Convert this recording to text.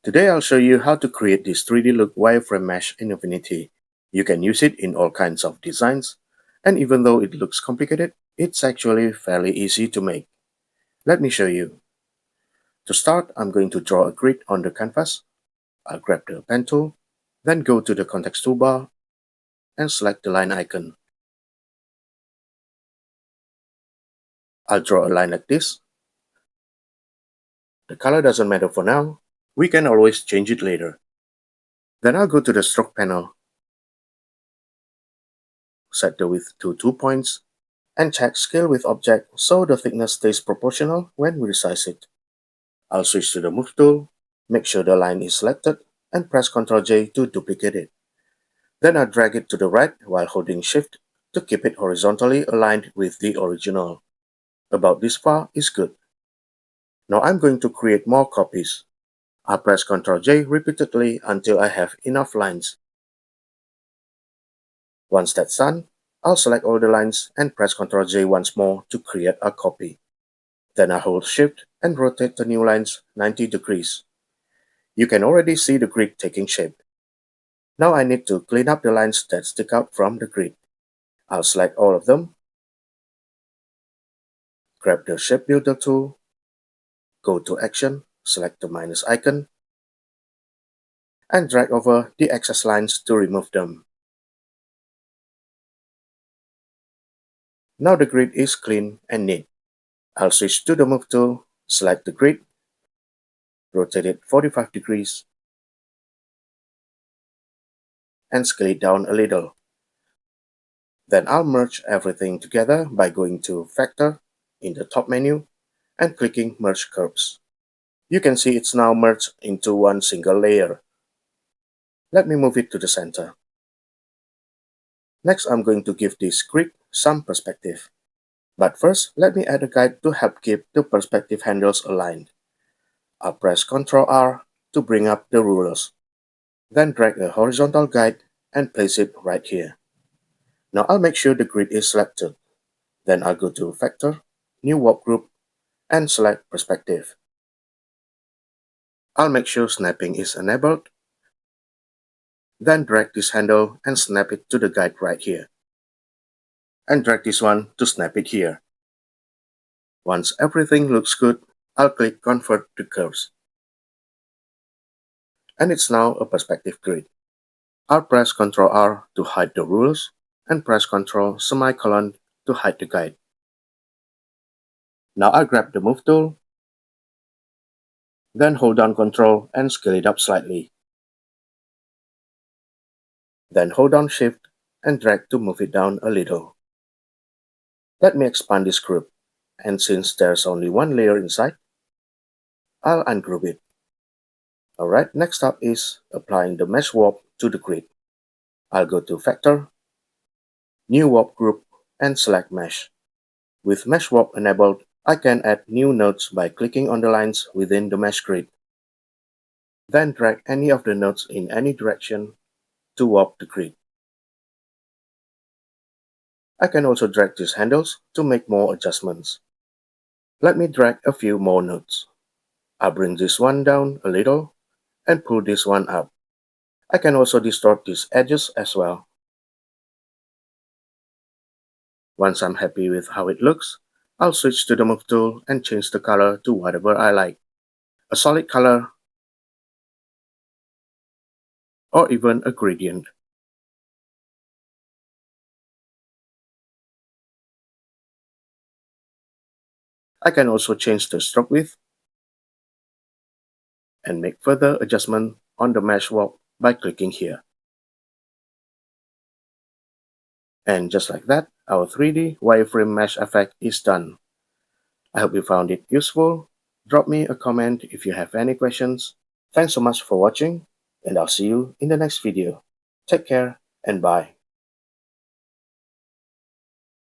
Today I'll show you how to create this 3D-Look wireframe mesh in Affinity. You can use it in all kinds of designs, and even though it looks complicated, it's actually fairly easy to make. Let me show you. To start, I'm going to draw a grid on the canvas. I'll grab the pen tool, then go to the context toolbar and select the line icon. I'll draw a line like this. The color doesn't matter for now. We can always change it later. Then I'll go to the stroke panel, set the width to 2 points, and check Scale with Object so the thickness stays proportional when we resize it. I'll switch to the Move tool, make sure the line is selected, and press Ctrl J to duplicate it. Then I'll drag it to the right while holding Shift to keep it horizontally aligned with the original. About this far is good. Now I'm going to create more copies. I'll press Ctrl J repeatedly until I have enough lines. Once that's done, I'll select all the lines and press Ctrl J once more to create a copy. Then I hold Shift and rotate the new lines 90 degrees. You can already see the grid taking shape. Now I need to clean up the lines that stick out from the grid. I'll select all of them, grab the Shape Builder tool, go to Action, select the minus icon, and drag over the excess lines to remove them. Now the grid is clean and neat. I'll switch to the Move tool, select the grid, rotate it 45 degrees, and scale it down a little. Then I'll merge everything together by going to Factor in the top menu and clicking Merge Curves. You can see it's now merged into one single layer. Let me move it to the center. Next, I'm going to give this grid some perspective. But first, let me add a guide to help keep the perspective handles aligned. I'll press Ctrl R to bring up the rulers. Then drag a horizontal guide and place it right here. Now I'll make sure the grid is selected. Then I'll go to Factor, New Warp Group, and select Perspective. I'll make sure snapping is enabled. Then drag this handle and snap it to the guide right here. And drag this one to snap it here. Once everything looks good, I'll click Convert to Curves. And it's now a perspective grid. I'll press Ctrl R to hide the rules and press Ctrl semicolon to hide the guide. Now I'll grab the Move tool, then hold down Ctrl and scale it up slightly. Then hold down Shift and drag to move it down a little. Let me expand this group, and since there's only one layer inside, I'll ungroup it. Alright, next up is applying the Mesh Warp to the grid. I'll go to Factor, New Warp Group, and select Mesh. With Mesh Warp enabled, I can add new nodes by clicking on the lines within the mesh grid. Then drag any of the nodes in any direction to warp the grid. I can also drag these handles to make more adjustments. Let me drag a few more nodes. I'll bring this one down a little and pull this one up. I can also distort these edges as well. Once I'm happy with how it looks, I'll switch to the Move tool and change the color to whatever I like. A solid color, or even a gradient. I can also change the stroke width and make further adjustment on the mesh warp by clicking here. And just like that, our 3D wireframe mesh effect is done. I hope you found it useful. Drop me a comment if you have any questions. Thanks so much for watching, and I'll see you in the next video. Take care and bye.